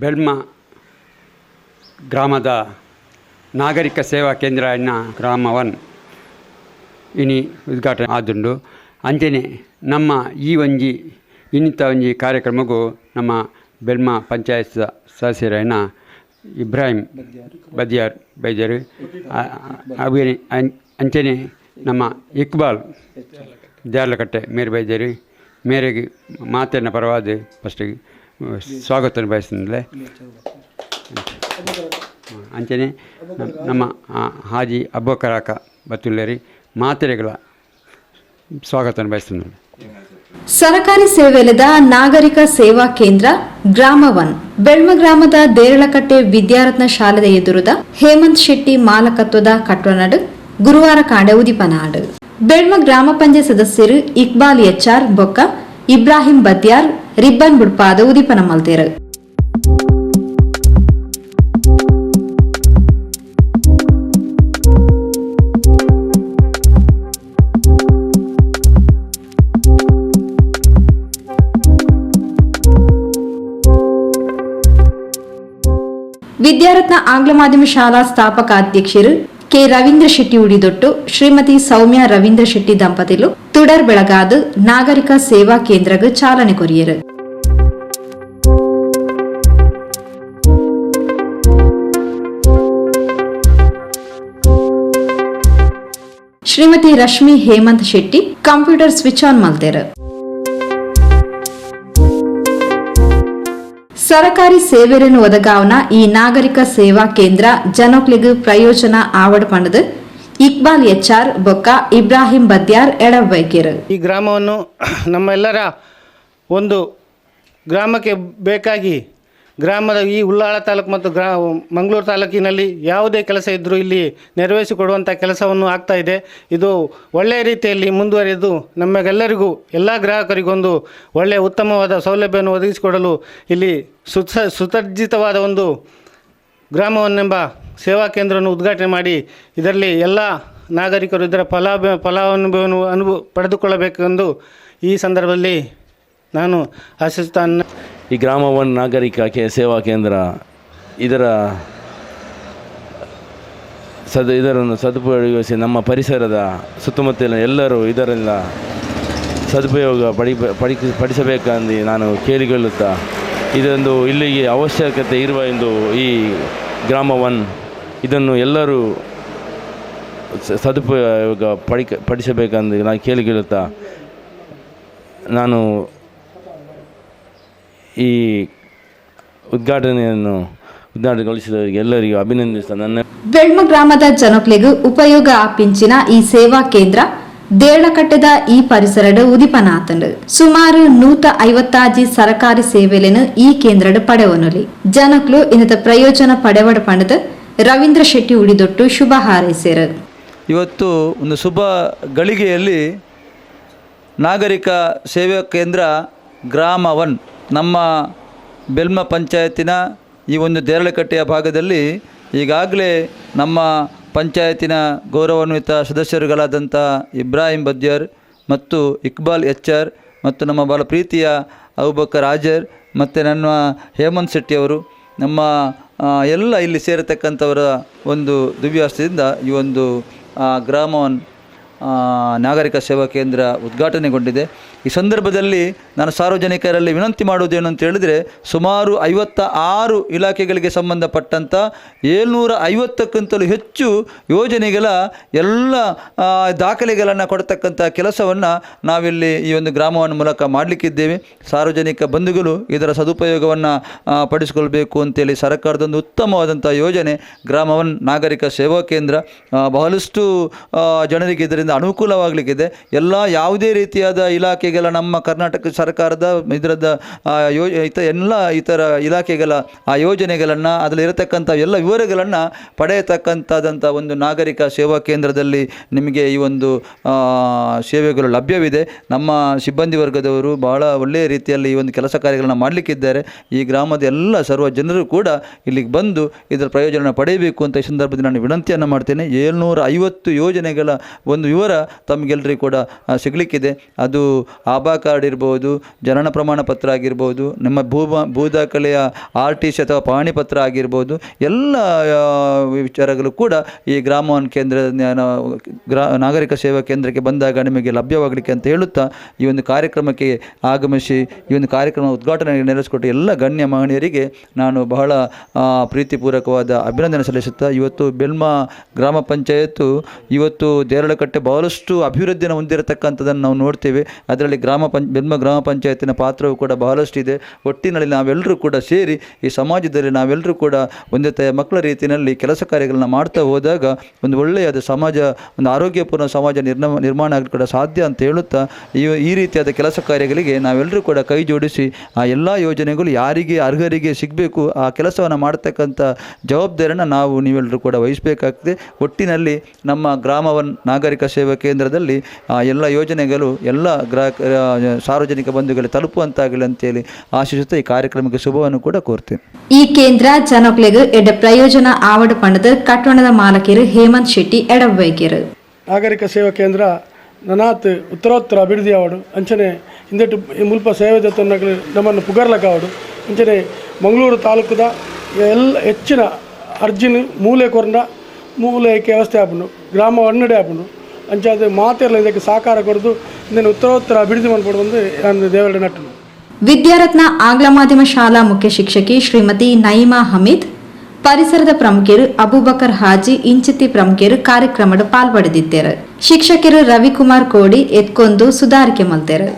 ಬೆಳ್ಮ ಗ್ರಾಮದ ನಾಗರಿಕ ಸೇವಾ ಕೇಂದ್ರ ಗ್ರಾಮ 1 ಇನಿ ಉದ್ಘಾಟನೆ ಆದುಂಡು ಅಂಚನೆ ನಮ್ಮ ಈ ಒಂಜಿ ಇನ್ನಿತ ಒಂಜಿ ಕಾರ್ಯಕ್ರಮಗೂ ನಮ್ಮ ಬೆಳ್ಮ ಪಂಚಾಯತ್ ಸದಸ್ಯರಾಯನ ಇಬ್ರಾಹಿಂ ಬದಿಯಾರ್ ಬೈದರು ಅವೇ ಅಂಚನೆ ನಮ್ಮ ಇಕ್ಬಾಲ್ ದ್ಯಾರ್ಲಕಟ್ಟೆ ಮೇರೆ ಬೈದರು ಮೇರೆಗೆ ಮಾತನ್ನ ಪರವಾದ ಫಸ್ಟಿಗೆ ಸ್ವಾಗತ ಬಯಸಿದ್ಲೆ ಅಂಚನೆ ನಮ್ಮ ಹಾಜಿ ಅಬ್ಬಕರಾಕ ಬತ್ತುಲ್ಲೇರಿ ಮಾತೆರೆಗಳ ಸ್ವಾಗತ ಬಯಸಿದ್ದೆ. ಸರಕಾರಿ ಸೇವೆಲದ ನಾಗರಿಕ ಸೇವಾ ಕೇಂದ್ರ ಗ್ರಾಮ 1 ಬೆಳ್ಮ ಗ್ರಾಮದ ದೇರಳಕಟ್ಟೆ ವಿದ್ಯಾರತ್ನ ಶಾಲೆದ ಎದುರುದ ಹೇಮಂತ್ ಶೆಟ್ಟಿ ಮಾಲಕತ್ವದ ಕಟ್ಟಡನಡು ಗುರುವಾರ ಕಾಂಡೆ ಉದಿಪನಾಡು. ಬೆಳ್ಮ ಗ್ರಾಮ ಪಂಚಾಯತ್ ಸದಸ್ಯರು ಇಕ್ಬಾಲ್ ಎಚ್ಆರ್ ಬೊಕ್ಕ ಇಬ್ರಾಹಿಂ ಬದ್ಯಾರ್ ರಿಬ್ಬನ್ ಬುಡ್ಪಾದ ಉದಿಪನ ಮಲ್ತೇರು. ವಿದ್ಯಾರತ್ನ ಆಂಗ್ಲ ಮಾಧ್ಯಮ ಶಾಲಾ ಸ್ಥಾಪಕ ಅಧ್ಯಕ್ಷರು ಕೆ ರವೀಂದ್ರ ಶೆಟ್ಟಿ ಉಡಿದೊಟ್ಟು ಶ್ರೀಮತಿ ಸೌಮ್ಯ ರವೀಂದ್ರ ಶೆಟ್ಟಿ ದಂಪತಿಲು ತುಡರ್ ಬೆಳಗಾದು ನಾಗರಿಕ ಸೇವಾ ಕೇಂದ್ರಕ್ಕೆ ಚಾಲನೆ ಕೊರಿಯರು. Shrimati Rashmi Hemanth Shetty computer switch on ಮಲ್ತೇರು. ಸರಕಾರಿ ಸೇವೆಯನ್ನು ಒದಗಾವನ ಈ ನಾಗರಿಕ ಸೇವಾ ಕೇಂದ್ರ ಜನಕ್ಲಿಗೆ ಪ್ರಯೋಜನ ಆವಡ ಪಂಡದು ಇಕ್ಬಾಲ್ ಎಚ್ಆರ್ ಬೊಕ್ಕ ಇಬ್ರಾಹಿಂ ಬದ್ಯಾರ್ ಎಡವೈಕೆರು. ಈ ಗ್ರಾಮವನ್ನು ನಮ್ಮೆಲ್ಲರ ಒಂದು ಗ್ರಾಮಕ್ಕೆ ಬೇಕಾಗಿ ಗ್ರಾಮದ ಈ ಉಳ್ಳಾಳ ತಾಲೂಕು ಮತ್ತು ಮಂಗಳೂರು ತಾಲೂಕಿನಲ್ಲಿ ಯಾವುದೇ ಕೆಲಸ ಇದ್ದರೂ ಇಲ್ಲಿ ನೆರವೇರಿಸಿಕೊಡುವಂಥ ಕೆಲಸವನ್ನು ಆಗ್ತಾ ಇದೆ. ಇದು ಒಳ್ಳೆಯ ರೀತಿಯಲ್ಲಿ ಮುಂದುವರಿದು ನಮಗೆಲ್ಲರಿಗೂ ಎಲ್ಲ ಗ್ರಾಹಕರಿಗೊಂದು ಒಳ್ಳೆಯ ಉತ್ತಮವಾದ ಸೌಲಭ್ಯವನ್ನು ಒದಗಿಸಿಕೊಡಲು ಇಲ್ಲಿ ಸುಸಜ್ಜಿತವಾದ ಒಂದು ಗ್ರಾಮವನ್ನೆಂಬ ಸೇವಾ ಕೇಂದ್ರವನ್ನು ಉದ್ಘಾಟನೆ ಮಾಡಿ ಇದರಲ್ಲಿ ಎಲ್ಲ ನಾಗರಿಕರು ಇದರ ಫಲಾನುಭವವನ್ನು ಪಡೆದುಕೊಳ್ಳಬೇಕೆಂದು ಈ ಸಂದರ್ಭದಲ್ಲಿ ನಾನು ಆಶಿಸುತ್ತೇನೆ. ಈ ಗ್ರಾಮ 1 ನಾಗರಿಕ ಸೇವಾ ಕೇಂದ್ರ ಇದರನ್ನು ಸದುಪಯೋಗಿಸಿ ನಮ್ಮ ಪರಿಸರದ ಸುತ್ತಮುತ್ತಲಿನ ಎಲ್ಲರೂ ಇದರಿಂದ ಸದುಪಯೋಗ ಪಡಿಸಬೇಕೆಂದು ನಾನು ಕೇಳಿಕೊಳ್ಳುತ್ತಾ ಇದೊಂದು ಇಲ್ಲಿಗೆ ಅವಶ್ಯಕತೆ ಇರುವ ಎಂದು ಈ ಗ್ರಾಮ 1 ಇದನ್ನು ಎಲ್ಲರೂ ಸದುಪಯೋಗ ಪಡಿಸಬೇಕೆಂದು ನಾನು ಕೇಳಿಕೊಳ್ಳುತ್ತಾ ನಾನು ಈ ಉದ್ಘಾಟನೆಗೊಳಿಸಿದವರಿಗೆ ಎಲ್ಲರಿಗೂ ಅಭಿನಂದಿಸ್ತಾ ನನ್ನ ಬೆಳ್ಮ ಗ್ರಾಮದ ಜನಕ್ಲಿಗೂ ಉಪಯೋಗ ಆಪಿಂಚಿನ ಈ ಸೇವಾ ಕೇಂದ್ರ ದೇರಳಕಟ್ಟೆದ ಈ ಪರಿಸರಡು ಉದಿಪನಾತಂಡು ಸುಮಾರು 150 ಸರಕಾರಿ ಸೇವೆಲೆನು ಈ ಕೇಂದ್ರಡು ಪಡೆವನುಲಿ ಜನಕ್ಲು ಇನ್ನದ ಪ್ರಯೋಜನ ಪಡೆವಡ ಪಂಡದು ರವೀಂದ್ರ ಶೆಟ್ಟಿ ಉಡಿದೊಟ್ಟು ಶುಭ ಹಾರೈಸಿರು. ಇವತ್ತು ಒಂದು ಶುಭ ಗಳಿಗೆಯಲ್ಲಿ ನಾಗರಿಕ ಸೇವಾ ಕೇಂದ್ರ ಗ್ರಾಮ 1 ನಮ್ಮ ಬೆಳ್ಮ ಪಂಚಾಯತಿನ ಈ ಒಂದು ದೇರಳಕಟ್ಟೆಯ ಭಾಗದಲ್ಲಿ ಈಗಾಗಲೇ ನಮ್ಮ ಪಂಚಾಯತಿನ ಗೌರವಾನ್ವಿತ ಸದಸ್ಯರುಗಳಾದಂಥ ಇಬ್ರಾಹಿಂ ಬದ್ಯಾರ್ ಮತ್ತು ಇಕ್ಬಾಲ್ ಎಚ್ಆರ್ ಮತ್ತು ನಮ್ಮ ಬಹಳ ಪ್ರೀತಿಯ ಅಬೂಬಕರ್ ಹಾಜರ್ ಮತ್ತು ನನ್ನ ಹೇಮಂತ್ ಶೆಟ್ಟಿಯವರು ನಮ್ಮ ಎಲ್ಲ ಇಲ್ಲಿ ಸೇರತಕ್ಕಂಥವರ ಒಂದು ದಿವ್ಯಾಸ್ತಿಯಿಂದ ಈ ಒಂದು ಗ್ರಾಮ 1 ನಾಗರಿಕ ಸೇವಾ ಕೇಂದ್ರ ಉದ್ಘಾಟನೆಗೊಂಡಿದೆ. ಈ ಸಂದರ್ಭದಲ್ಲಿ ನಾನು ಸಾರ್ವಜನಿಕರಲ್ಲಿ ವಿನಂತಿ ಮಾಡುವುದೇನು ಅಂತ ಹೇಳಿದರೆ ಸುಮಾರು 56 ಇಲಾಖೆಗಳಿಗೆ ಸಂಬಂಧಪಟ್ಟಂಥ 750ಕ್ಕಿಂತಲೂ ಹೆಚ್ಚು ಯೋಜನೆಗಳ ಎಲ್ಲ ದಾಖಲೆಗಳನ್ನು ಕೊಡ್ತಕ್ಕಂಥ ಕೆಲಸವನ್ನು ನಾವಿಲ್ಲಿ ಈ ಒಂದು ಗ್ರಾಮವನ್ನು ಮೂಲಕ ಮಾಡಲಿಕ್ಕಿದ್ದೇವೆ. ಸಾರ್ವಜನಿಕ ಬಂಧುಗಳು ಇದರ ಸದುಪಯೋಗವನ್ನು ಪಡಿಸಿಕೊಳ್ಬೇಕು ಅಂತೇಳಿ ಸರ್ಕಾರದೊಂದು ಉತ್ತಮವಾದಂಥ ಯೋಜನೆ ಗ್ರಾಮ 1 ನಾಗರಿಕ ಸೇವಾ ಕೇಂದ್ರ ಬಹಳಷ್ಟು ಜನರಿಗೆ ಇದರಿಂದ ಅನುಕೂಲವಾಗಲಿಕ್ಕಿದೆ. ಎಲ್ಲ ಯಾವುದೇ ರೀತಿಯಾದ ಇಲಾಖೆ ನಮ್ಮ ಕರ್ನಾಟಕ ಸರ್ಕಾರದ ಇದರದ ಎಲ್ಲ ಇತರ ಇಲಾಖೆಗಳ ಆ ಯೋಜನೆಗಳನ್ನು ಅದರಲ್ಲಿ ಇರತಕ್ಕಂಥ ಎಲ್ಲ ವಿವರಗಳನ್ನು ಪಡೆಯತಕ್ಕಂಥದ್ದಂಥ ಒಂದು ನಾಗರಿಕ ಸೇವಾ ಕೇಂದ್ರದಲ್ಲಿ ನಿಮಗೆ ಈ ಒಂದು ಸೇವೆಗಳು ಲಭ್ಯವಿದೆ. ನಮ್ಮ ಸಿಬ್ಬಂದಿ ವರ್ಗದವರು ಬಹಳ ಒಳ್ಳೆಯ ರೀತಿಯಲ್ಲಿ ಈ ಒಂದು ಕೆಲಸ ಕಾರ್ಯಗಳನ್ನು ಮಾಡಲಿಕ್ಕಿದ್ದಾರೆ. ಈ ಗ್ರಾಮದ ಎಲ್ಲ ಸರ್ವ ಜನರು ಕೂಡ ಇಲ್ಲಿಗೆ ಬಂದು ಇದರ ಪ್ರಯೋಜನ ಪಡೆಯಬೇಕು ಅಂತ ಈ ಸಂದರ್ಭದಲ್ಲಿ ನಾನು ವಿನಂತಿಯನ್ನು ಮಾಡ್ತೇನೆ. 750 ಯೋಜನೆಗಳ ಒಂದು ವಿವರ ತಮಗೆಲ್ಲರಿಗೂ ಕೂಡ ಸಿಗಲಿಕ್ಕಿದೆ. ಅದು ಆಭಾ ಕಾರ್ಡ್ ಇರ್ಬೋದು, ಜನನ ಪ್ರಮಾಣ ಪತ್ರ ಆಗಿರ್ಬೋದು, ನಿಮ್ಮ ಭೂ ದಾಖಲೆಯ RTC ಅಥವಾ ಪಹಣಿ ಪತ್ರ ಆಗಿರ್ಬೋದು, ಎಲ್ಲ ವಿಚಾರಗಳು ಕೂಡ ಈ ಗ್ರಾಮವನ್ ಕೇಂದ್ರ ನಾಗರಿಕ ಸೇವಾ ಕೇಂದ್ರಕ್ಕೆ ಬಂದಾಗ ನಿಮಗೆ ಲಭ್ಯವಾಗಲಿಕ್ಕೆ ಅಂತ ಹೇಳುತ್ತಾ ಈ ಒಂದು ಕಾರ್ಯಕ್ರಮಕ್ಕೆ ಆಗಮಿಸಿ ಈ ಒಂದು ಕಾರ್ಯಕ್ರಮ ಉದ್ಘಾಟನೆ ನೆರವೇರಿಸಿಕೊಟ್ಟ ಎಲ್ಲ ಗಣ್ಯ ಮಹನೀಯರಿಗೆ ನಾನು ಬಹಳ ಪ್ರೀತಿಪೂರ್ವಕವಾದ ಅಭಿನಂದನೆ ಸಲ್ಲಿಸುತ್ತಾ, ಇವತ್ತು ಬೆಲ್ಮ ಗ್ರಾಮ ಪಂಚಾಯತ್ತು ಇವತ್ತು ದೇರಳಕಟ್ಟೆ ಬಹಳಷ್ಟು ಅಭಿವೃದ್ಧಿಯನ್ನು ಹೊಂದಿರತಕ್ಕಂಥದ್ದನ್ನು ನಾವು ನೋಡ್ತೇವೆ. ಅದರಲ್ಲಿ ಬೆಲ್ಮ ಗ್ರಾಮ ಪಂಚಾಯತಿನ ಪಾತ್ರವು ಕೂಡ ಬಹಳಷ್ಟು ಇದೆ. ಒಟ್ಟಿನಲ್ಲಿ ನಾವೆಲ್ಲರೂ ಕೂಡ ಸೇರಿ ಈ ಸಮಾಜದಲ್ಲಿ ನಾವೆಲ್ಲರೂ ಕೂಡ ಒಂದೇ ಮಕ್ಕಳ ರೀತಿಯಲ್ಲಿ ಕೆಲಸ ಕಾರ್ಯಗಳನ್ನ ಮಾಡ್ತಾ ಹೋದಾಗ ಒಂದು ಒಳ್ಳೆಯದ ಸಮಾಜ, ಒಂದು ಆರೋಗ್ಯಪೂರ್ಣ ಸಮಾಜ ನಿರ್ಮಾಣ ಆಗಲು ಕೂಡ ಸಾಧ್ಯ ಅಂತ ಹೇಳುತ್ತಾ ಈ ರೀತಿಯಾದ ಕೆಲಸ ಕಾರ್ಯಗಳಿಗೆ ನಾವೆಲ್ಲರೂ ಕೂಡ ಕೈ ಜೋಡಿಸಿ ಆ ಎಲ್ಲ ಯೋಜನೆಗಳು ಯಾರಿಗೆ ಅರ್ಹರಿಗೆ ಸಿಗಬೇಕು ಆ ಕೆಲಸವನ್ನು ಮಾಡತಕ್ಕಂಥ ಜವಾಬ್ದಾರಿಯನ್ನು ನೀವೆಲ್ಲರೂ ಕೂಡ ವಹಿಸಬೇಕಾಗ್ತದೆ. ಒಟ್ಟಿನಲ್ಲಿ ನಮ್ಮ ಗ್ರಾಮವನ್ ನಾಗರಿಕ ಸೇವಾ ಕೇಂದ್ರದಲ್ಲಿ ಎಲ್ಲ ಯೋಜನೆಗಳು ಎಲ್ಲ ಸಾರ್ವಜನಿಕ ಬಂಧುಗಳಿಗೆ ತಲುಪುವಂತಾಗಲಿ ಅಂತೇಳಿ ಆಶಿಸುತ್ತಾ ಈ ಕಾರ್ಯಕ್ರಮಕ್ಕೆ ಶುಭವನ್ನು ಕೂಡ ಕೋರ್ತೇನೆ. ಈ ಕೇಂದ್ರ ಜನಕ್ಲೆಗ್ ಎಡ ಪ್ರಯೋಜನ ಆವಡ ಪಣದ ಕಟ್ಟಣದ ಮಾಲಕರು ಹೇಮಂತ್ ಶೆಟ್ಟಿ ಎಡವೈಕ್ಯರು. ನಾಗರಿಕ ಸೇವಾ ಕೇಂದ್ರ ನನಾತ್ ಉತ್ತರೋತ್ತರ ಅಭಿವೃದ್ಧಿ ಆವಡು ಅಂಚನೆ ಹಿಂದೆಟ್ಟು ಮುಲ್ಪ ಸೇವೆ ಜೊತೆ ನಮ್ಮನ್ನು ಪುಗರ್ಲಕ ಆವಡು ಅಂಚನೆ ಮಂಗಳೂರು ತಾಲೂಕದ ಹೆಚ್ಚಿನ ಅರ್ಜಿನ ಮೂಲೆ ಕೊರಂಡ ಮೂಲೆಗೆ ವ್ಯವಸ್ಥೆ ಆಪುಂಡು, ಗ್ರಾಮ ಒನ್ನಡೆ ಆಪುಂಡು ಅಂಚಾದ ಮಾತೆಲ್ಲ ಇದಕ್ಕೆ ಸಹಕಾರ ಕೊಡದು ಇದನ್ನು ಉತ್ತರೋತ್ತರ ಅಭಿವೃದ್ಧಿ ಮಾಡಿಕೊಡು ಒಂದು ನಾನು ದೇವರ ನಟನು. ವಿದ್ಯಾರತ್ನ ಆಂಗ್ಲ ಮಾಧ್ಯಮ ಶಾಲಾ ಮುಖ್ಯ ಶಿಕ್ಷಕಿ ಶ್ರೀಮತಿ ನೈಮಾ ಹಮೀದ್, ಪರಿಸರದ ಪ್ರಮುಖರು ಅಬೂಬಕರ್ ಹಾಜಿ ಇಂಚಿತಿ ಪ್ರಮುಖರು ಕಾರ್ಯಕ್ರಮದ ಪಾಲ್ಪಡೆದಿದ್ದಾರೆ. ಶಿಕ್ಷಕರು ರವಿಕುಮಾರ್ ಕೋಡಿ ಎತ್ಕೊಂದು ಸುಧಾರಿಕೆ ಮಲ್ತೇರು.